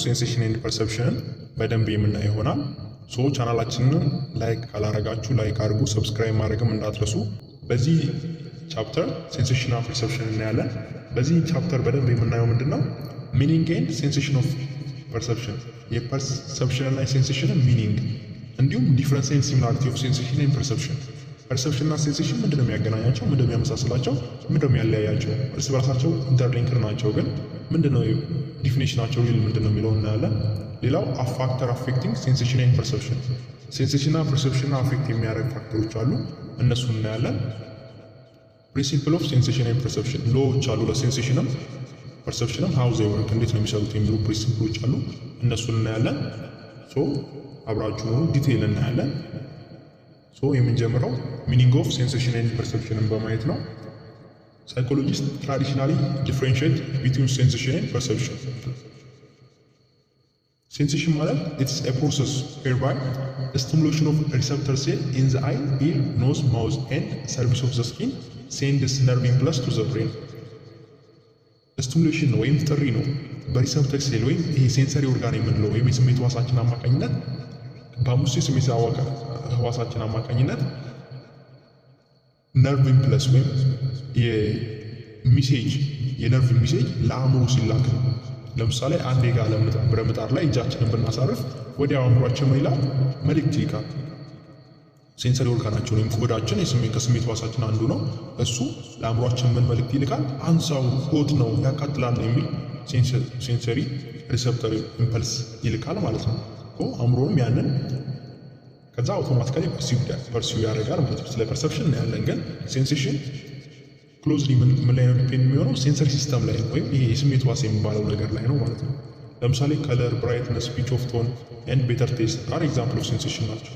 ሴንሴሽን ኤንድ ፐርሰፕሽንን በደንብ የምናየው ይሆናል። ቻናላችንን ላይክ ካላረጋችሁ ላይክ አድርጉ፣ ሰብስክራይብ ማድረግም እንዳትረሱ። በዚህ ቻፕተር ሴንሴሽን እና ፐርሰፕሽን እናያለን። በዚህ ቻፕተር በደንብ የምናየው ምንድነው ሚኒንግ ኤንድ ሴንሴሽን ኦፍ ፐርሰፕሽን፣ የፐርሰፕሽን እና የሴንሴሽንን ሚኒንግ እንዲሁም ዲፍረንስ ኤንድ ሲሚላሪቲ ኦፍ ሴንሴሽን ኤንድ ፐርሰፕሽን። ፐርሰፕሽን እና ሴንሴሽን ምንድነው የሚያገናኛቸው፣ ምንድነው የሚያመሳስላቸው፣ ምንድነው የሚያለያያቸው? እርስ በራሳቸው ኢንተርሊንክድ ናቸው፣ ግን ምንድነው ዲፊኒሽናቸው ሪል ምንድነው የሚለው እናያለን። ሌላው ፋክተር አፌክቲንግ ሴንሴሽን ኤንድ ፐርሰፕሽን፣ ሴንሴሽን እና ፐርሰፕሽን አፌክት የሚያደርግ ፋክተሮች አሉ፣ እነሱን እናያለን። ፕሪንሲፕል ኦፍ ሴንሴሽን ኤንድ ፐርሰፕሽን፣ ሎዎች አሉ ለሴንሴሽንም ፐርሰፕሽንም ሃው ዜ ወርክ፣ እንዴት ነው የሚሰሩት የሚሉ ፕሪንሲፕሎች አሉ፣ እነሱን እናያለን። አብራችሁ ዲቴይል እናያለን። የምንጀምረው ሚኒንግ ኦፍ ሴንሴሽን ኤንድ ፐርሰፕሽንን በማየት ነው። ሳይኮሎጂስት ትራዲሽናሊ ዲፍሬንሺየት ቢትዊን ሴንሴሽን ኤንድ ፐርሰፕሽን። ሴንሴሽን ማለት ኢትስ ኤ ፕሮሰስ ዌርባይ ስቲሙሌሽን ኦፍ ሪሰፕተር ሴል ኢን ዘ አይ ኢር ኖዝ ማውዝ ኤንድ ሰርቪስ ኦፍ ዘ ስኪን ሴንድስ ነርቭ ኢምፕለስ ቱ ዘ ብሬን። ስቲሙሌሽን ነው ወይም ጥሪ ነው በሪሰፕተር ሴል ወይም ይሄ ሴንሰሪ ኦርጋን የምንለው ወይም የስሜት ህዋሳችን አማካኝነት በአምስቱ የስሜት ህዋሳችን አማካኝነት ነርቭ ኢምፕለስ ወይም የነርቭ ሚሴጅ ለአእምሮ ሲላክ ነው። ለምሳሌ አንድ የጋለ ብረት ምጣድ ላይ እጃችንን ብናሳርፍ ወዲያው አእምሯችን ምን ይላል? መልእክት ይልካል። ሴንሰሪ ኦርጋናችን ወይም ቆዳችን ከስሜት ህዋሳችን አንዱ ነው። እሱ ለአእምሯችን ምን መልእክት ይልካል? አንሳው፣ ሆት ነው፣ ያቃጥላል የሚል ሴንሰሪ ሪሰፕተር ኢምፐልስ ይልካል ማለት ነው። አእምሮም ያንን ከዛ አውቶማቲካሊ ፐርሲው ያደርጋል ማለት ነው። ስለ ፐርሰፕሽን እናያለን፣ ግን ሴንሴሽን ክሎዝሊ ምን ላይ ነው ዲፔንድ የሚሆነው? ሴንሰሪ ሲስተም ላይ ነው፣ ወይም ይሄ የስሜት ህዋስ የሚባለው ነገር ላይ ነው ማለት ነው። ለምሳሌ ከለር፣ ብራይትነስ፣ ፒች ኦፍ ቶን ኤንድ ቤተር ቴስት አር ኤግዛምፕል ኦፍ ሴንሴሽን ናቸው።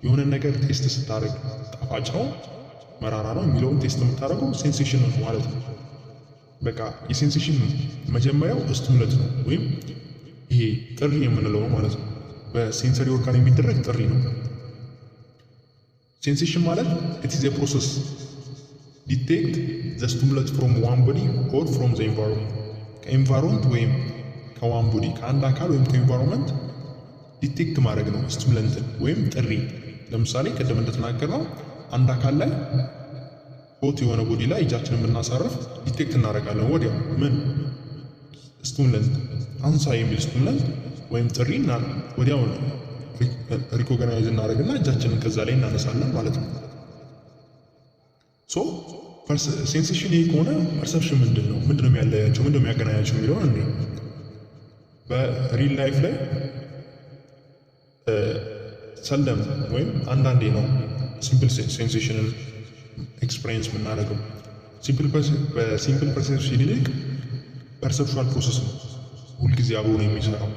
የሆነ ነገር ቴስት ስታደርግ ጣፋጭ ነው መራራ ነው የሚለውን ቴስት የምታደርገው ሴንሴሽን ነው ማለት ነው። በቃ የሴንሴሽን መጀመሪያው ስቲሙለት ነው ወይም ይሄ ጥሪ የምንለው ነው ማለት ነው። በሴንሰሪ ኦርጋን የሚደረግ ጥሪ ነው። ሴንሴሽን ማለት it is a process detect the stimulus from one body or from the environment። ከኤንቫይሮንመንት ወይም ከዋን ቦዲ ከአንድ አካል ወይም ከኤንቫይሮንመንት ዲቴክት ማድረግ ነው ስቲሙለንትን ወይም ጥሪ። ለምሳሌ ቅድም እንደተናገርነው አንድ አካል ላይ ሆት የሆነ ቦዲ ላይ እጃችንን ብናሳርፍ ዲቴክት እናደርጋለን ወዲያው ምን ስቲሙለንት አንሳ የሚል ስቲሙለንት ወይም ጥሪ እና ወዲያው ሪኮግናይዝ እናደርግና እጃችንን ከዛ ላይ እናነሳለን ማለት ነው። ሴንሴሽን ይሄ ከሆነ ፐርሰፕሽን ምንድነው የሚያለያቸው፣ ምንድነው የሚያገናኛቸው የሚለውን እንዴ በሪል ላይፍ ላይ ሰልደም ወይም አንዳንዴ ነው ሲምፕል ሴንሴሽንን ኤክስፔሪየንስ የምናደርገው። በሲምፕል ፐርሰፕሽን ይልቅ ፐርሰፕቹዋል ፕሮሰስ ነው ሁልጊዜ አብሮ ነው የሚሰራው።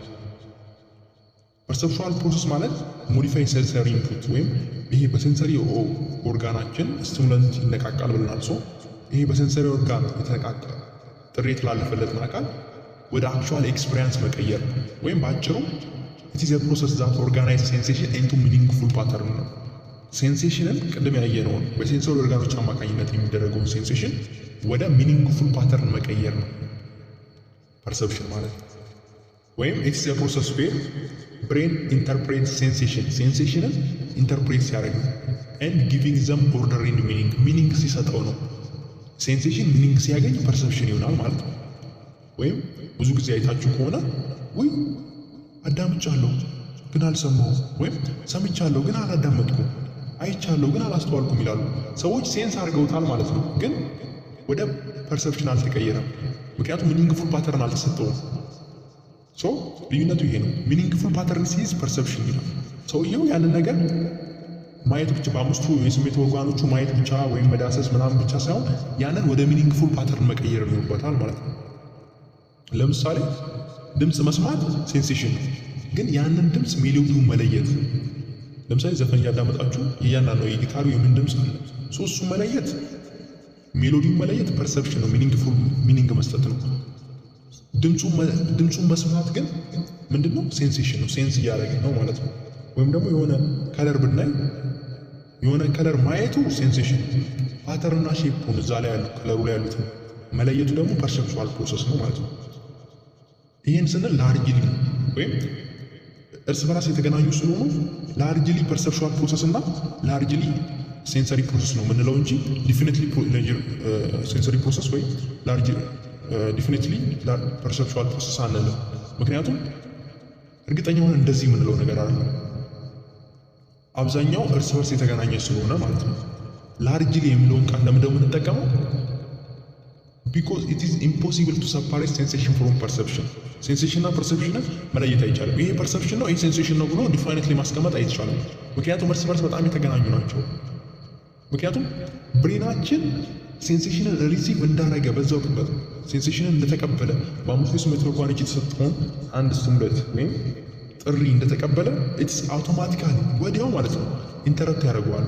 ፐርሰፕቹዋል ፕሮሰስ ማለት ሞዲፋይ ሴንሰሪ ኢንፑት ወይም ይሄ በሴንሰሪ ኦርጋናችን ስቲሙላንት ይነቃቃል ብለናል። ይሄ በሴንሰሪ ኦርጋን የተነቃቃ ጥሪ የተላለፈለትን አካል ወደ አክቹዋል ኤክስፔሪየንስ መቀየር ወይም በአጭሩ it is a process that organizes sensation into meaningful pattern ነው። ሴንሴሽንን ቅድም ያየነውን በሴንሰሪ ኦርጋኖች አማካኝነት የሚደረገውን ሴንሴሽን ወደ ሚኒንግፉል ፓተርን መቀየር ነው ፐርሰፕሽን ማለት ነው። ወይም it is a process where brain interprets ሴንሴሽንን ኢንተርፕሬት ሲያደርግ ነው and giving them order and meaning ሲሰጠው ነው። ሴንሴሽን ሚኒንግ ሲያገኝ ፐርሰፕሽን ይሆናል ማለት ነው። ወይም ብዙ ጊዜ አይታችሁ ከሆነ ወይ አዳምጫለሁ ግን አልሰማሁም፣ ወይም ሰምቻለሁ ግን አላዳመጥኩም፣ አይቻለሁ ግን አላስተዋልኩም ይላሉ። ሰዎች ሴንስ አድርገውታል ማለት ነው፣ ግን ወደ ፐርሰፕሽን አልተቀየረም። ምክንያቱም ሚኒንግፉል ፓተርን አልተሰጠውም። ልዩነቱ ይሄ ነው። ሚኒንግፉል ፓተርን ሲይዝ ፐርሰፕሽን ይላል። ሰውየው ያንን ነገር ማየት ብቻ በአምስቱ የስሜት ኦርጋኖቹ ማየት ብቻ ወይም መዳሰስ ምናምን ብቻ ሳይሆን ያንን ወደ ሚኒንግፉል ፓተርን መቀየር ይኖርበታል ማለት ነው። ለምሳሌ ድምፅ መስማት ሴንሴሽን ነው፣ ግን ያንን ድምፅ ሜሎዲውን መለየት። ለምሳሌ ዘፈን እያዳመጣችሁ እያንዳንዱ የጊታሩ የምን ድምፅ አለ፣ እሱ መለየት ሜሎዲውን መለየት ፐርሰፕሽን ነው፣ ሚኒንግፉል ሚኒንግ መስጠት ነው። ድምፁን መስማት ግን ምንድነው? ሴንሴሽን ነው፣ ሴንስ እያደረገ ነው ማለት ነው። ወይም ደግሞ የሆነ ከለር ብናይ የሆነ ከለር ማየቱ ሴንሴሽን፣ ፓተርና ሼፑን እዛ ላይ ያሉ ከለሩ ላይ ያሉትን መለየቱ ደግሞ ፐርሰፕቹዋል ፕሮሰስ ነው ማለት ነው። ይህን ስንል ላርጅሊ ወይም እርስ በራስ የተገናኙ ስለሆኑ ላርጅሊ ፐርሰፕቹዋል ፕሮሰስ እና ላርጅሊ ሴንሰሪ ፕሮሰስ ነው የምንለው እንጂ ዲፊኒትሊ ሴንሰሪ ፕሮሰስ ወይም ዲፊኒትሊ ፐርሰፕቹዋል ፕሮሰስ አንልም። ምክንያቱም እርግጠኛውን እንደዚህ የምንለው ነገር አለ። አብዛኛው እርስ በርስ የተገናኘ ስለሆነ ማለት ነው። ላርጅሊ የሚለውን ቃል ለምን የምንጠቀመው? ቢኮዝ ኢት ኢዝ ኢምፖሲብል ቱ ሰፓሬት ሴንሴሽን ፍሮም ፐርሰፕሽን። ሴንሴሽን እና ፐርሰፕሽንን መለየት አይቻልም። ይሄ ፐርሰፕሽን ነው፣ ይሄ ሴንሴሽን ነው ብሎ ዲፋይነትሊ ማስቀመጥ አይቻልም። ምክንያቱም እርስ በርስ በጣም የተገናኙ ናቸው። ምክንያቱም ብሬናችን ሴንሴሽንን ሪሲቭ እንዳረገ በዛው ቅበት ሴንሴሽንን እንደተቀበለ በ5 ሜትሮኳኒክ የተሰጠውን አንድ ስሙለት ወይም ጥሪ እንደተቀበለ ኢትስ አውቶማቲካሊ ወዲያው ማለት ነው ኢንተረፕት ያደርገዋል፣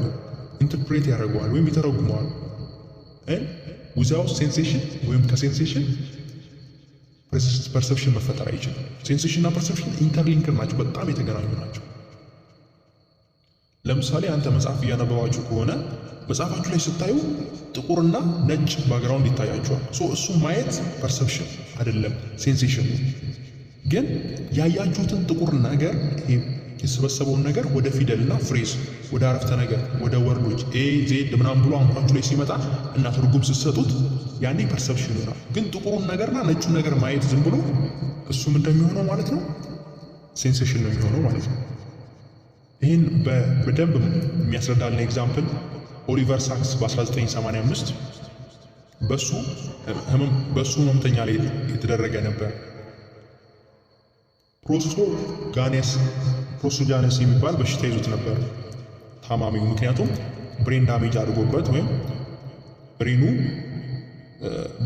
ኢንተርፕሬት ያደርገዋል ወይም ይተረጉመዋል። ዊዛውት ሴንሴሽን ወይም ከሴንሴሽን ፐርሰፕሽን መፈጠር አይችልም። ሴንሴሽን እና ፐርሰፕሽን ኢንተርሊንክድ ናቸው፣ በጣም የተገናኙ ናቸው። ለምሳሌ አንተ መጽሐፍ እያነበባችሁ ከሆነ መጽሐፋችሁ ላይ ስታዩ ጥቁርና ነጭ ባክግራውንድ ይታያችኋል። እሱ ማየት ፐርሰፕሽን አይደለም፣ ሴንሴሽን ነው። ግን ያያችሁትን ጥቁር ነገር የተሰበሰበውን ነገር ወደ ፊደልና ፍሬዝ ወደ አረፍተ ነገር ወደ ወርዶች ኤ ዜድ ምናምን ብሎ አእምሯችሁ ላይ ሲመጣ እና ትርጉም ስትሰጡት ያኔ ፐርሰፕሽን ይሆናል። ግን ጥቁሩን ነገርና ነጩን ነገር ማየት ዝም ብሎ እሱም እንደሚሆነው ማለት ነው ሴንሴሽን ነው የሚሆነው ማለት ነው። ይህን በደንብ የሚያስረዳልን ኤግዛምፕል ኦሊቨር ሳክስ በ1985 በሱ ህመምተኛ ላይ የተደረገ ነበር። ፕሮሶጃነስ የሚባል በሽታ ይዞት ነበር ታማሚው። ምክንያቱም ብሬን ዳሜጅ አድርጎበት ወይም ብሬኑ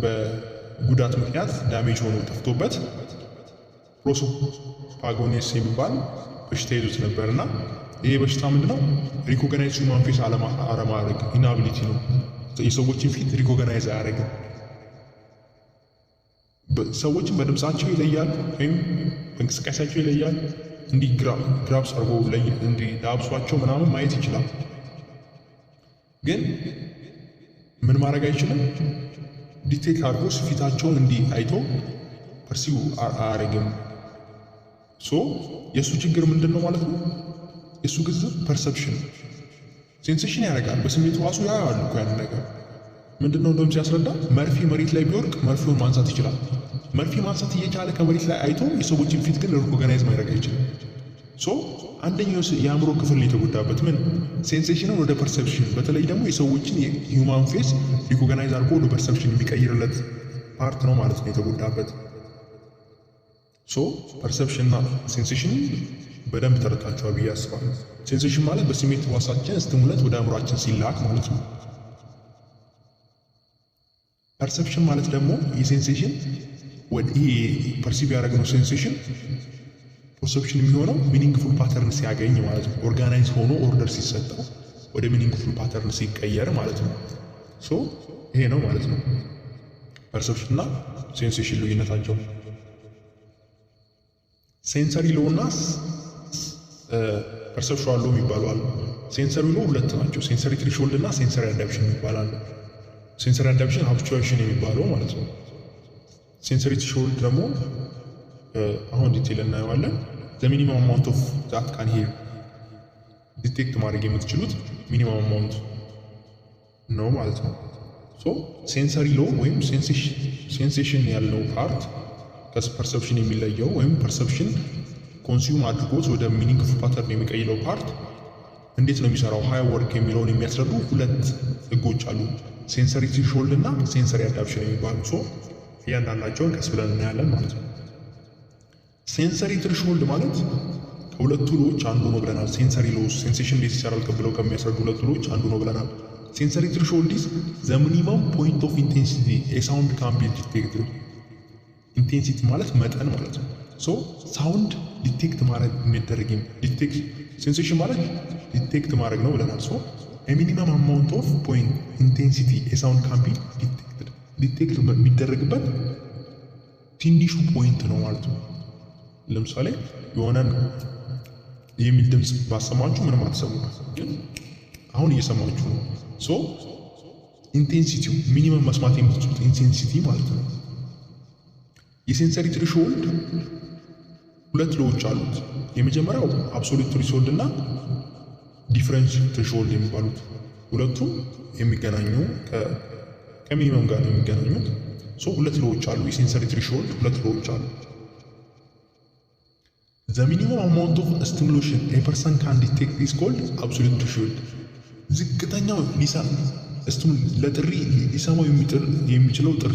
በጉዳት ምክንያት ዳሜጅ ሆኖ ጠፍቶበት ፕሮሶፓጎኔስ የሚባል በሽታ ይዞት ነበር እና ይሄ በሽታ ምንድነው? ሪኮግናይዝ ሁማን ፌስ አለማድረግ ኢናቢሊቲ ነው። የሰዎችን ፊት ሪኮግናይዝ አያደርግም። ሰዎችን በድምፃቸው ይለያል ወይም በእንቅስቃሴያቸው ይለያል። እንዲህ ግራብስ አርጎ እንዲህ ዳብሷቸው ምናምን ማየት ይችላል። ግን ምን ማድረግ አይችልም? ዲቴክት አድርጎ ፊታቸውን እንዲህ አይቶ ፐርሲው አያደርግም። የእሱ ችግር ምንድን ነው ማለት ነው? የእሱ ግዝብ ፐርሰፕሽን ሴንሴሽን ያደርጋል። በስሜት ዋሱ ያያሉ እኮ ያንን ነገር ምንድን ነው እንደውም ሲያስረዳ መርፌ መሬት ላይ ቢወርቅ መርፌውን ማንሳት ይችላል። መርፌ ማንሳት እየቻለ ከመሬት ላይ አይቶ የሰዎችን ፊት ግን ሪኮግናይዝ ማድረግ አይችልም። አንደኛው የአእምሮ ክፍል የተጎዳበት ምን ሴንሴሽንን ወደ ፐርሰፕሽን፣ በተለይ ደግሞ የሰዎችን የሂውማን ፌስ ሪኮግናይዝ አድርጎ ወደ ፐርሰፕሽን የሚቀይርለት ፓርት ነው ማለት ነው የተጎዳበት። ፐርሰፕሽን እና ሴንሴሽን በደንብ ተረድታችኋል ብዬ አስባለሁ። ሴንሴሽን ማለት በስሜት ሕዋሳችን ስቲሙለት ወደ አእምሯችን ሲላክ ማለት ነው። ፐርሰፕሽን ማለት ደግሞ የሴንሴሽን ይሄ ፐርሲቭ ያደረግነው ሴንሴሽን ፐርሰፕሽን የሚሆነው ሚኒንግፉል ፓተርን ሲያገኝ ማለት ነው። ኦርጋናይዝ ሆኖ ኦርደር ሲሰጠው ወደ ሚኒንግፉል ፓተርን ሲቀየር ማለት ነው። ይሄ ነው ማለት ነው ፐርሰፕሽን እና ሴንሴሽን ልዩነታቸው። ሴንሰሪ ሎ እና ፐርሰፕሽዋል ሎ የሚባሉ አሉ። ሴንሰሪ ሎ ሁለት ናቸው። ሴንሰሪ ትሪሾልድ እና ሴንሰሪ አዳፕሽን ይባላሉ። ሴንሰሪ አዳፕሽን ሃብቹዌሽን የሚባለው ማለት ነው። ሴንሰሪ ትሪሾልድ ደግሞ አሁን ዲቴል እናየዋለን። ሚኒመም አማውንት ኦፍ ዛት ካን ሂር ዲቴክት ማድረግ የምትችሉት ሚኒመም አማውንት ነው ማለት ነው። ሴንሰሪ ሎ ወይም ሴንሴሽን ያለው ፓርት ከፐርሰፕሽን የሚለየው ወይም ፐርሰፕሽን ኮንሱም አድርጎት ወደ ሚኒንግፉል ፓተርን የሚቀይለው ፓርት እንዴት ነው የሚሰራው ሃይ ወርክ የሚለውን የሚያስረዱ ሁለት ህጎች አሉ። ሴንሰሪ ትሪሾልድ እና ሴንሰሪ አዳፕሽን የሚባሉ እያንዳንዳቸውን ቀስ ብለን እናያለን ማለት ነው። ሴንሰሪ ትሪሾልድ ማለት ከሁለቱ ሎዎች አንዱ ነው ብለናል። ሴንሰሪ ሎስ ሴንሴሽን እንዴት ይሰራል ብለው ከሚያስረዱ ሁለቱ ሎዎች አንዱ ነው ብለናል። ሴንሰሪ ትሪሾልድ ኢዝ ዘ ሚኒመም ፖይንት ኦፍ ኢንቴንሲቲ ኤ ሳውንድ ካን ቢ ዲቴክትድ። ኢንቴንሲቲ ማለት መጠን ማለት ነው። ሳውንድ ዲቴክት ማድረግ የሚደረግ ሴንሴሽን ማለት ዲቴክት ማድረግ ነው ብለናል። ሚኒመም አማውንት ኦፍ ፖይንት ኢንቴንሲቲ ኤ ሳውንድ ካን ቢ ዲቴክትድ። ዲቴክት የሚደረግበት ትንሹ ፖይንት ነው ማለት ነው። ለምሳሌ የሆነን የሚል ድምፅ ባሰማችሁ ምንም አትሰሙ፣ ግን አሁን እየሰማችሁ ነው። ኢንቴንሲቲው ሚኒመም መስማት የምትችሉት ኢንቴንሲቲ ማለት ነው። የሴንሰሪ ትሪሾልድ ሁለት ሎዎች አሉት። የመጀመሪያው አብሶሉት ትሬሽሆልድ እና ዲፍረንስ ትሬሽሆልድ የሚባሉት ሁለቱም የሚገናኙ ከሚኒመም ጋር ነው የሚገናኙት። ሁለት ሎዎች አሉ። የሴንሰሪ ትሬሽሆልድ ሁለት ሎዎች አሉ። The minimum amount of stimulation a person can detect is called absolute threshold። ዝቅተኛው ለጥሪ ሊሰማው የሚችለው ጥሪ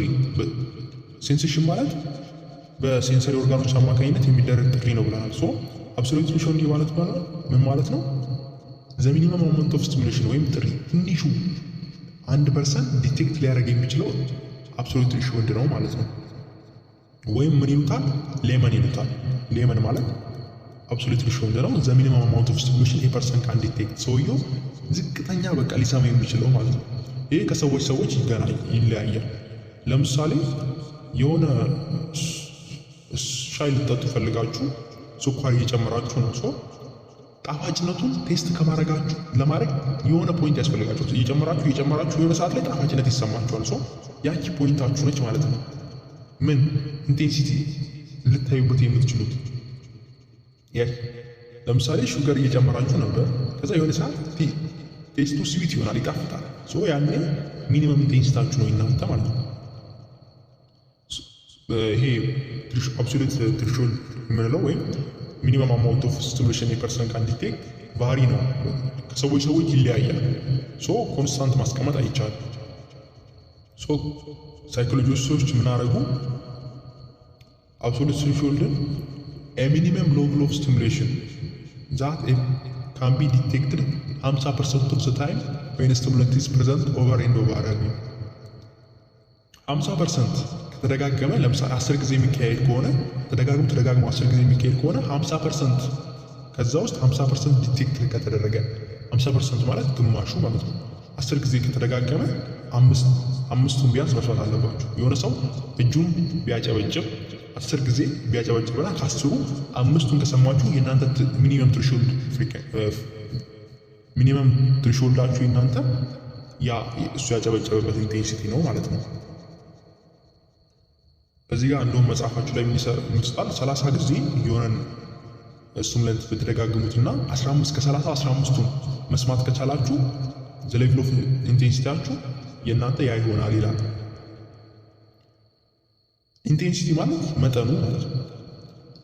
ሴንሴሽን ማለት በሴንሰሪ ኦርጋኖች አማካኝነት የሚደረግ ጥሪ ነው ብለናል። አብሶሉት ትሬሽሆልድ ማለት ምን ማለት ነው? The minimum amount of stimulation ወይም ጥሪ ትንሹ 1% ዲቴክት ሊያደርግ የሚችለው አብሶሉት ትሬሽሆልድ ነው ማለት ነው። ወይም ምን ይሉታል? ሌመን ይሉታል። ሌመን ማለት አብሶሉት ትሬሽሆልድ ነው። The minimum amount of stimulation a person can detect ሰውየው ዝቅተኛ በቃ ሊሰማ የሚችለው ማለት ነው። ይሄ ከሰዎች ይለያያል። ለምሳሌ የሆነ ሻይ ልጠጡ ፈልጋችሁ ስኳር እየጨመራችሁ ነው። ጣፋጭነቱን ቴስት ከማድረጋችሁ ለማድረግ የሆነ ፖይንት ያስፈልጋችኋል። እየጨመራችሁ የሆነ ሰዓት ላይ ጣፋጭነት ይሰማችኋል። ያቺ ፖይንታችሁ ነች ማለት ነው። ምን ኢንቴንሲቲ ልታዩበት የምትችሉት ለምሳሌ ሹገር እየጨመራችሁ ነበር። ከዛ የሆነ ሰዓት ቴስቱ ስዊት ይሆናል፣ ይጣፍጣል። ያኔ ሚኒመም ኢንቴንሲታችሁ ነው እናንተ ማለት ነው። ይሄ አብሶሉት ትሬሽሆልድ የምንለው ወይም ሚኒመም አማውንት ኦፍ ስቲሙሌሽን ፐርሰን ካን ዲቴክት ቫሪ ነው። ከሰዎች ይለያያል። ኮንስታንት ማስቀመጥ አይቻልም። ሳይኮሎጂስቶች ምን አደረጉ? አብሶሉት ትሬሽሆልድን ሚኒመም ሌቭል ኦፍ ስቲሙሌሽን ዛት ካን ቢ ዲቴክትድ 50% ኦፍ ዘ ታይም ዌን ስቲሙላንት ኢዝ ፕሬዘንት ኦቨር ኤንድ ኦቨር አገን 50% ከተደጋገመ ለምሳሌ 10 ጊዜ የሚካሄድ ከሆነ ተደጋግሞ 10 ጊዜ የሚካሄድ ከሆነ 50% ከዛ ውስጥ 50% ዲቴክት ከተደረገ 50% ማለት ግማሹ ማለት ነው። 10 ጊዜ ከተደጋገመ አምስቱን ቢያንስ መስማት አለባችሁ። የሆነ ሰው እጁን ቢያጨበጭብ 10 ጊዜ ቢያጨበጭብና ከ10ሩ 5ቱን ከሰማችሁ የእናንተ ሚኒመም ትሬሽሆልዳችሁ የእናንተ እሱ ያጨበጨበበት ኢንቴንሲቲ ነው ማለት ነው። በዚህ ጋር እንደውም መጽሐፋችሁ ላይ የሚሰጣል 30 ጊዜ የሆነን ስቲሙላንት ብትደጋግሙትና 15 ከ30 15ቱን መስማት ከቻላችሁ ዘ ሌቭል ኦፍ ኢንቴንሲቲያችሁ የእናንተ ያ ይሆናል ይላል። ኢንቴንሲቲ ማለት መጠኑ ማለት ነው።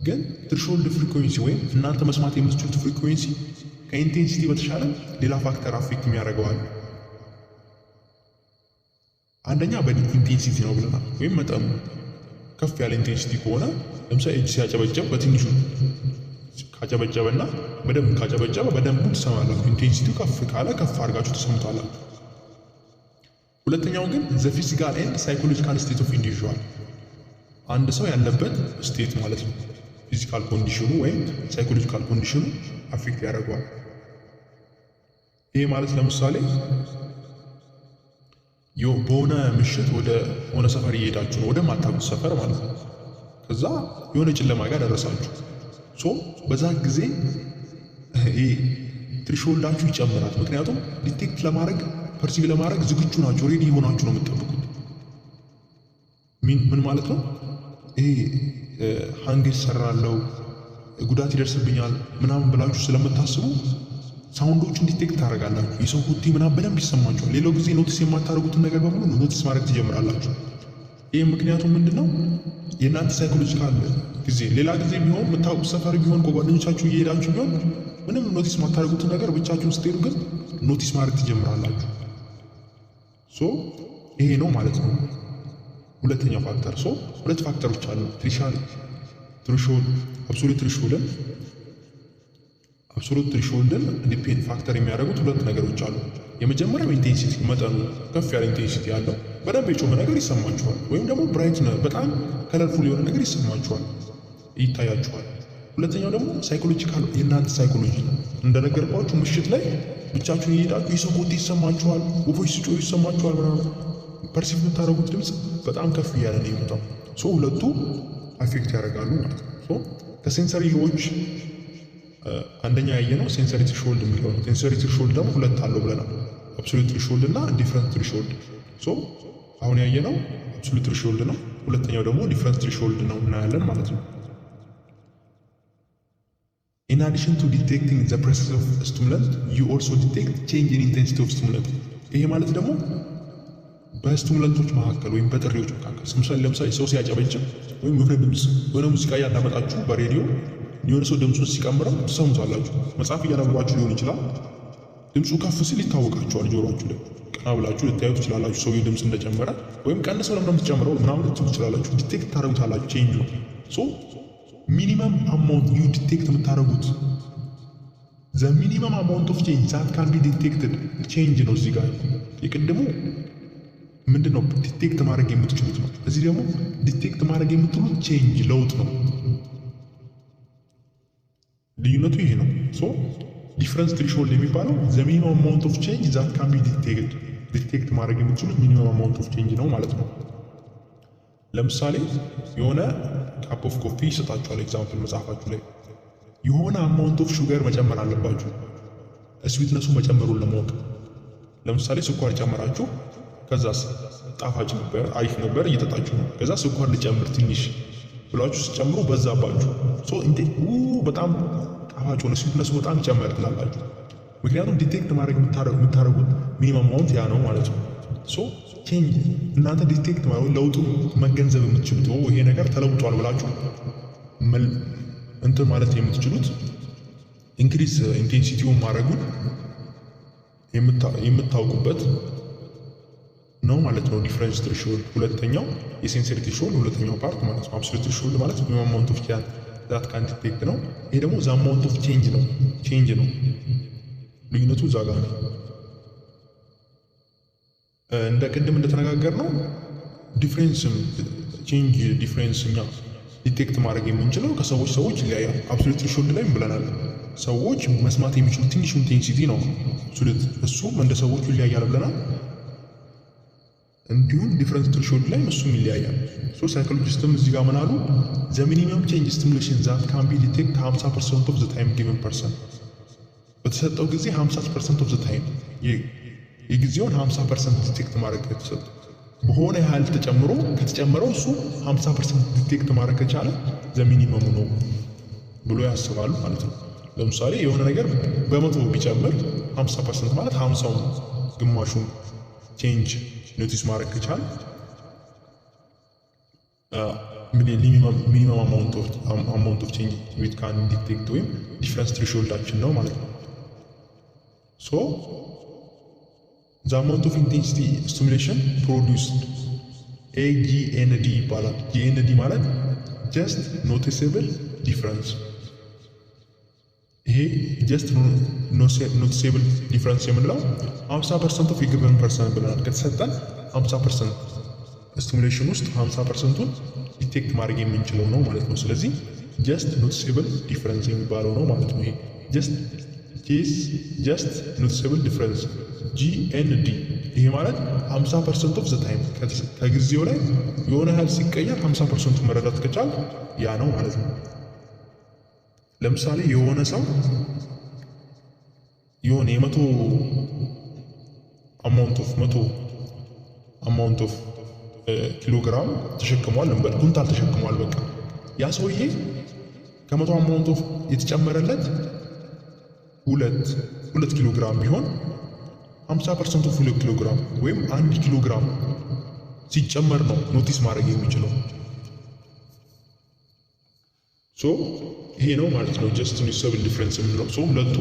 ግን ትሬሽሆልድ ፍሪኩዌንሲ ወይም እናንተ መስማት የምትችሉት ፍሪኩዌንሲ ከኢንቴንሲቲ በተሻለ ሌላ ፋክተር አፌክት የሚያደርገዋል። አንደኛ በኢንቴንሲቲ ነው ብለናል፣ ወይም መጠኑ ከፍ ያለ ኢንቴንሲቲ ከሆነ ለምሳሌ እጅ ሲያጨበጨብ በትንሹ ካጨበጨበና በደንብ ካጨበጨበ በደንቡ ትሰማላችሁ። ኢንቴንሲቲው ከፍ ካለ ከፍ አድርጋችሁ ትሰሙታላችሁ። ሁለተኛው ግን ዘ ፊዚካል ኤንድ ሳይኮሎጂካል ስቴት ኦፍ ኢንዲቪዥዋል አንድ ሰው ያለበት ስቴት ማለት ነው። ፊዚካል ኮንዲሽኑ ወይም ሳይኮሎጂካል ኮንዲሽኑ አፌክት ያደርገዋል። ይሄ ማለት ለምሳሌ በሆነ ምሽት ወደ ሆነ ሰፈር እየሄዳችሁ ነው፣ ወደ ማታውቁት ሰፈር ማለት ነው። ከዛ የሆነ ጨለማ ጋር ደረሳችሁ። በዛ ጊዜ ትሬሽሆልዳችሁ ይጨምራል። ምክንያቱም ዲቴክት ለማድረግ ፐርሲቭ ለማድረግ ዝግጁ ናችሁ፣ ሬዲ የሆናችሁ ነው የምትጠብቁት። ምን ማለት ነው? ሃንግ ይሰራለው ጉዳት ይደርስብኛል ምናምን ብላችሁ ስለምታስቡ ሳውንዶችን ዲቴክት ታደርጋላችሁ። የሰው ሁቲ ምናምን በደንብ ይሰማችኋል። ሌላው ጊዜ ኖቲስ የማታደርጉትን ነገር በሙሉ ኖቲስ ማድረግ ትጀምራላችሁ። ይህም ምክንያቱም ምንድነው? የእናንተ ሳይኮሎጂካል ጊዜ ሌላ ጊዜ ቢሆን የምታውቁት ሰፈር ቢሆን ከጓደኞቻችሁ እየሄዳችሁ ቢሆን ምንም ኖቲስ የማታደርጉትን ነገር ብቻችሁን ስትሄዱ ግን ኖቲስ ማድረግ ትጀምራላችሁ። ይሄ ነው ማለት ነው ሁለተኛው ፋክተር። ሁለት ፋክተሮች አሉ። ትሬሽሆልድ አብሶሉት ትሬሽሆልድን ዲፔንድ ፋክተር የሚያደርጉት ሁለት ነገሮች አሉ። የመጀመሪያው ኢንቴንሲቲ መጠኑ ከፍ ያለ ኢንቴንሲቲ ያለው በደንብ የጮኸ ነገር ይሰማችኋል፣ ወይም ደግሞ ብራይት በጣም ከለርፉል የሆነ ነገር ይሰማችኋል፣ ይታያችኋል። ሁለተኛው ደግሞ ሳይኮሎጂካል የእናንተ ሳይኮሎጂ ነው። እንደነገርኳችሁ ምሽት ላይ ብቻችሁን እየሄዳችሁ የሰው ኮቴ ይሰማችኋል፣ ወፎች ሲጮሁ ይሰማችኋል ምናምን ፐርሲቭ የምታደርጉት ድምፅ በጣም ከፍ እያለ ነው የሚመጣው። ሁለቱ አፌክት ያደርጋሉ ማለት ነው። ከሴንሰሪ ሎዎች አንደኛ ያየነው ሴንሰሪ ትሬሽሆልድ የሚለው ነው። ሴንሰሪ ትሬሽሆልድ ደግሞ ሁለት አለው ብለናል፣ አብሶሉት ትሬሽሆልድ እና ዲፍረንት ትሬሽሆልድ። አሁን ያየነው አብሶሉት ትሬሽሆልድ ነው። ሁለተኛው ደግሞ ዲፍረንት ትሬሽሆልድ ነው እናያለን ማለት ነው። In addition to detecting the presence of stimulant, you also detect change in intensity of stimulant. ይሄ ማለት ደግሞ በስቲሙላንቶች መካከል ወይም በጥሪዎች መካከል ለምሳሌ ሰው ሲያጨበጭብ ወይም የሆነ ድምፅ የሆነ ሙዚቃ እያዳመጣችሁ በሬዲዮ የሆነ ሰው ድምፁን ሲቀምረው ትሰሙታላችሁ። መጽሐፍ እያነበባችሁ ሊሆን ይችላል። ድምፁ ከፍ ሲል ይታወቃችኋል። ጆሮአችሁ ላይ ቀና ብላችሁ ልታዩ ትችላላችሁ። ሰውዬው ድምፅ እንደጨመረ ወይም ቀንሰው ለምን የምትጨምረው ምናምን ልትሉ ትችላላችሁ። ዲቴክት ታደርጉታላችሁ ቼንጅ ነው። ሶ ሚኒመም አማውንት ዩ ዲቴክት የምታደርጉት ዘ ሚኒመም አማውንት ኦፍ ቼንጅ ዛት ካን ቢ ዲቴክትድ ቼንጅ ነው። እዚህ ጋር የቅድሙ ምንድን ነው ዲቴክት ማድረግ የምትችሉት ነው። እዚህ ደግሞ ዲቴክት ማድረግ የምትችሉት ቼንጅ ለውጥ ነው። ልዩነቱ ይሄ ነው። ሶ ዲፍረንስ ትሪሾልድ የሚባለው ዘ ሚኒመም አማውንት ኦፍ ቼንጅ ዛት ካን ቢ ዲቴክት ማድረግ የምትችሉት ሚኒመም አማውንት ኦፍ ቼንጅ ነው ማለት ነው። ለምሳሌ የሆነ ካፕ ኦፍ ኮፊ ይሰጣችኋል። ኤግዛምፕል መጽሐፋችሁ ላይ የሆነ አማውንት ኦፍ ሹገር መጨመር አለባችሁ ስዊትነሱ መጨመሩን ለማወቅ። ለምሳሌ ስኳር ጨመራችሁ፣ ከዛስ ጣፋጭ ነበር አሪፍ ነበር እየጠጣችሁ ነው። ከዛ ስኳር ልጨምር ትንሽ ብላችሁ ስጨምሩ በዛባችሁ። ሶ እንዴ በጣም ጣፋጭ ሆነ ስዊትነሱ በጣም ጨመር ትላላችሁ። ምክንያቱም ዲቴክት ማድረግ የምታደርጉት ሚኒመም አማውንት ያ ነው ማለት ነው። ሶ ቼንጅ እናንተ ዲቴክት ማለት ለውጡ መገንዘብ የምትችሉት ይሄ ነገር ተለውጧል ብላችሁ እንትን ማለት የምትችሉት ኢንክሪዝ ኢንቴንሲቲውን ማድረጉን የምታውቁበት ነው ማለት ነው። ዲፍረንስ ትሪሾልድ ሁለተኛው የሴንሰሪ ትሪሾልድ ሁለተኛው ፓርት ማለት ነው። አብሶሉት ትሪሾልድ ማለት ሚኒመም አማውንት ኦፍ ዛት ካን ዲቴክት ነው። ይሄ ደግሞ ዘ አማውንት ኦፍ ቼንጅ ነው። ቼንጅ ነው ልዩነቱ እዛ ጋር ነው። እንደ ቅድም እንደተነጋገር ነው ዲፍረንስም ቼንጅ ዲፍረንስ እኛ ዲቴክት ማድረግ የምንችለው ከሰዎች ይለያያል። አብሶሉት ትሪሾልድ ላይ ብለናል። ሰዎች መስማት የሚችሉት ትንሹ ኢንቴንሲቲ ነው አብሶሉት፣ እሱም እንደ ሰዎቹ ይለያያል ብለናል። እንዲሁም ዲፍረንስ ትሪሾልድ ላይ እሱም ይለያያል። ሶ ሳይኮሎጂስትም እዚህ ጋር ምን አሉ? ዘ ሚኒመም ቼንጅ ስቲሙሌሽን ዛት ካን ቢ ዲቴክት 50% ኦፍ ዘ ታይም ጊቨን ፐርሰን፣ በተሰጠው ጊዜ 50% ኦፍ ዘ ታይም የጊዜውን 50% ዲቴክት ማድረግ የተሰጠው በሆነ ያህል ከተጨመረው እሱ 50% ዲቴክት ማድረግ ከቻለ ዘ ሚኒመሙ ነው ብሎ ያስባሉ ማለት ነው። ለምሳሌ የሆነ ነገር በመቶ ቢጨምር 50% ማለት 50ውን ግማሹን ቼንጅ ኖቲስ ማድረግ ከቻለ ሚኒመም አማውንት ኦፍ ቼንጅ ዊት ካን ዲቴክት ወይም ዲፍረንስ ትሪሾልዳችን ነው ማለት ነው። ሶ ዘ አማውንት ኦፍ ኢንቴንሲቲ ስቲሙሌሽን ፕሮዲውስድ ኤጂኤንዲ ይባላል። ጂኤንዲ ማለት ጀስት ኖቲሴብል ዲፍረንስ። ይሄ ጀስት ኖቲሴብል ዲፍረንስ የምንለው 50% ኦፍ የጊቨን ፐርሰን ብለናል። ከተሰጠን 50% ስቲሙሌሽን ውስጥ 50%ቱን ዲቴክት ማድረግ የምንችለው ነው ማለት ነው። ስለዚህ ጀስት ኖቲሴብል ዲፍረንስ የሚባለው ነው ማለት ነው። ይሄ ጀስት ኖቲሴብል ዲፍረንስ ጂኤንዲ። ይሄ ማለት 50% ኦፍ ዘ ታይም ከጊዜው ላይ የሆነ ያህል ሲቀየር 50% መረዳት ከቻል ያ ነው ማለት ነው። ለምሳሌ የሆነ ሰው የሆነ የመቶ አማውንት ኦፍ ኪሎግራም ተሸክሟል እንበል፣ ኩንታል ተሸክሟል። በቃ ያ ሰውዬ ከመቶ አማውንት ኦፍ የተጨመረለት ሁለት ኪሎግራም ቢሆን 50% ኦፍ 2 ኪሎግራም ወይም 1 ኪሎግራም ሲጨመር ነው ኖቲስ ማድረግ የሚችለው። ሶ ይሄ ነው ማለት ነው ጀስት ኖቲሰብል ዲፍረንስ የምንለው። ሶ ሁለቱ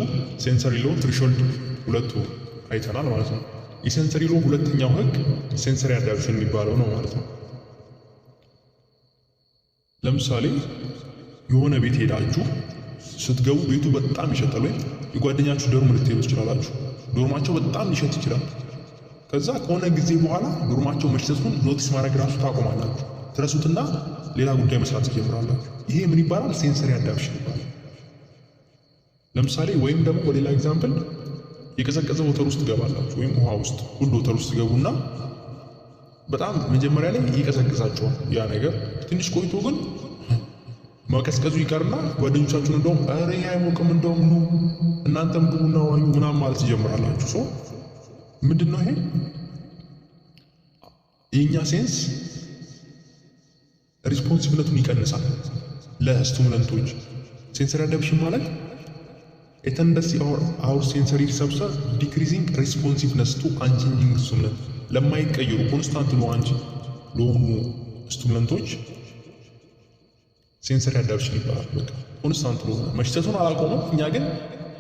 ሴንሰሪ ሎ ትሪሾልድ ሁለቱ አይተናል ማለት ነው። የሴንሰሪ ሎ ሁለተኛው ህግ ሴንሰሪ አዳፕሽን የሚባለው ነው ማለት ነው። ለምሳሌ የሆነ ቤት ሄዳችሁ ስትገቡ ቤቱ በጣም ይሸታል፣ ወይም የጓደኛችሁ ዶርም ልትሄዱ ትችላላችሁ። ዶርማቸው በጣም ሊሸት ይችላል። ከዛ ከሆነ ጊዜ በኋላ ዶርማቸው መሽተቱን ኖቲስ ማድረግ ራሱ ታቆማላችሁ። ትረሱትና ሌላ ጉዳይ መስራት ትጀምራላችሁ። ይሄ ምን ይባላል? ሴንሰሪ አዳፕሽን ይባላል። ለምሳሌ ወይም ደግሞ በሌላ ኤግዛምፕል የቀዘቀዘ ወተር ውስጥ ትገባላችሁ፣ ወይም ውሃ ውስጥ ሁሉ ወተር ውስጥ ትገቡና በጣም መጀመሪያ ላይ ይቀዘቅዛችኋል ያ ነገር። ትንሽ ቆይቶ ግን መቀዝቀዙ ይቀርና ጓደኞቻችሁን እንደውም ኧረ ይሄ አይሞቅም እንደውም ኑ እናንተም ግቡና ዋኙ ምናምን ማለት ትጀምራላችሁ። ሶ ምንድን ነው ይሄ? የእኛ ሴንስ ሪስፖንሲቭነቱን ይቀንሳል ለስቲሙለንቶች። ሴንሰሪ አዳፕሽን ማለት A tendency or our sensory receptor decreasing responsiveness to unchanging stimulant ለማይቀየሩ ኮንስታንት ለሆኑ ስቲሙላንቶች ሴንሰሪ አዳፕሽን ይባላል። በቃ ኮንስታንት ለሆነ መሽተቱን አላቆመም፣ እኛ ግን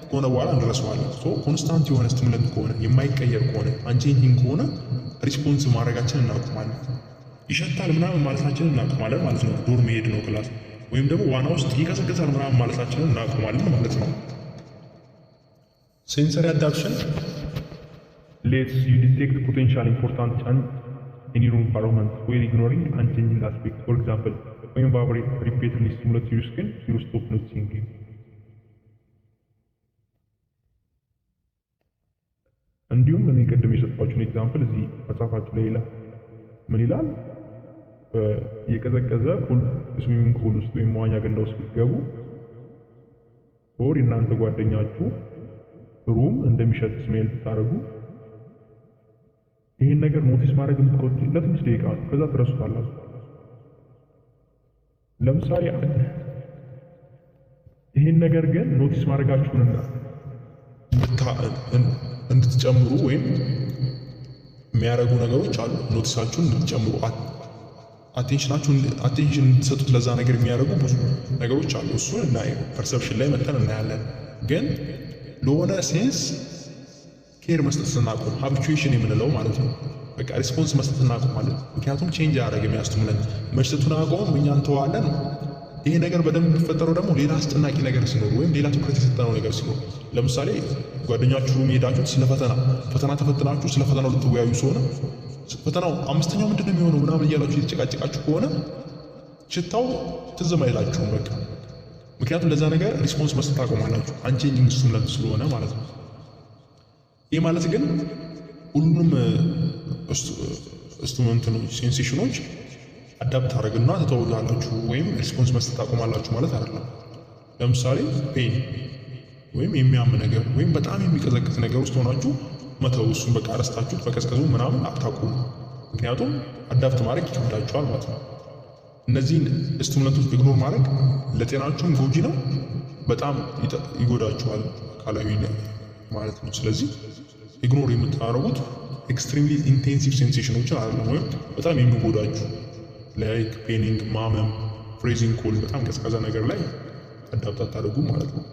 ከሆነ በኋላ እንረሳዋለን። ኮንስታንት የሆነ ስቲሙላንት ከሆነ የማይቀየር ከሆነ አንቼንጂንግ ከሆነ ሪስፖንስ ማድረጋችን እናቆማለን። ይሸታል ምናምን ማለታችንን እናቆማለን ማለት ነው። ዶር መሄድ ነው ክላስ ወይም ደግሞ ዋና ውስጥ ይቀዘቅዛል ምናምን ማለታችንን እናቆማለን ማለት ነው። Sensory adaptation lets you detect potential important change in your environment while ignoring unchanging aspects. For example, when vibrate repeatedly stimulate your skin, you stop noticing it. እንዲሁም እኔ ቀደም የሰጥኳችሁን ኤግዛምፕል እዚህ መጽሐፋችሁ ላይ ይላል። ምን ይላል? የቀዘቀዘ ስዊሚንግ ፑል ውስጥ ወይም መዋኛ ገንዳ ውስጥ ብትገቡ ኦር እናንተ ጓደኛችሁ ሩም እንደሚሸት ስሜል ብታደርጉ ይህን ነገር ኖቲስ ማድረግ የምትቆጥ ለትንሽ ደቂቃ ነው። ከዛ ትረሱታላችሁ። ለምሳሌ ይህን ነገር ግን ኖቲስ ማድረጋችሁን እንድትጨምሩ ወይም የሚያደርጉ ነገሮች አሉ። ኖቲሳችሁን እንድትጨምሩ አቴንሽን እንድትሰጡት ለዛ ነገር የሚያደርጉ ብዙ ነገሮች አሉ። እሱን እና ፐርሰፕሽን ላይ መጠን እናያለን። ግን ለሆነ ሴንስ ኬር መስጠት ስናቆም ሃቢቹዌሽን የምንለው ማለት ነው። በቃ ሪስፖንስ መስጠት እናቆማለን። ምክንያቱም ቼንጅ ያደረገ የሚያስቱምለን መሽተቱን አቆም እኛ እንተዋለን። ይሄ ነገር በደንብ የሚፈጠረው ደግሞ ሌላ አስጨናቂ ነገር ሲኖር ወይም ሌላ ትኩረት የሰጠነው ነገር ሲኖር፣ ለምሳሌ ጓደኛችሁ ሄዳችሁት ስለ ፈተና ተፈትናችሁ ስለ ፈተናው ልትወያዩ ሲሆን ፈተናው አምስተኛው ምንድነው የሚሆነው ምናምን እያላችሁ የተጨቃጨቃችሁ ከሆነ ሽታው ትዝም አይላችሁም በቃ። ምክንያቱም ለዛ ነገር ሪስፖንስ መስጠት አቆማላችሁ አንቼንጂንግ ስቲሙላንት ስለሆነ ማለት ነው። ይህ ማለት ግን ሁሉንም ስቲሙላንቶች ሴንሴሽኖች አዳፕት አድርግና ተተውላላችሁ ወይም ሪስፖንስ መስጠት አቆማላችሁ ማለት አይደለም። ለምሳሌ ፔን ወይም የሚያም ነገር ወይም በጣም የሚቀዘቅዝ ነገር ውስጥ ሆናችሁ መተው እሱን በቃ ረስታችሁት በቀዝቀዙ ምናምን አታቁሙ። ምክንያቱም አዳፕት ማድረግ ይከብዳችኋል ማለት ነው። እነዚህን ስቲሙላንቶች ኢግኖር ማድረግ ለጤናችሁም ጎጂ ነው፣ በጣም ይጎዳችኋል አካላዊ ማለት ነው። ስለዚህ ኢግኖር የምታደርጉት ኤክስትሪምሊ ኢንቴንሲቭ ሴንሴሽኖችን አይደለም፣ ወይም በጣም የሚጎዳችሁ ላይክ ፔኒንግ፣ ማመም፣ ፍሬዚንግ ኮልድ፣ በጣም ቀዝቃዛ ነገር ላይ አዳፕት አታደርጉ ማለት ነው።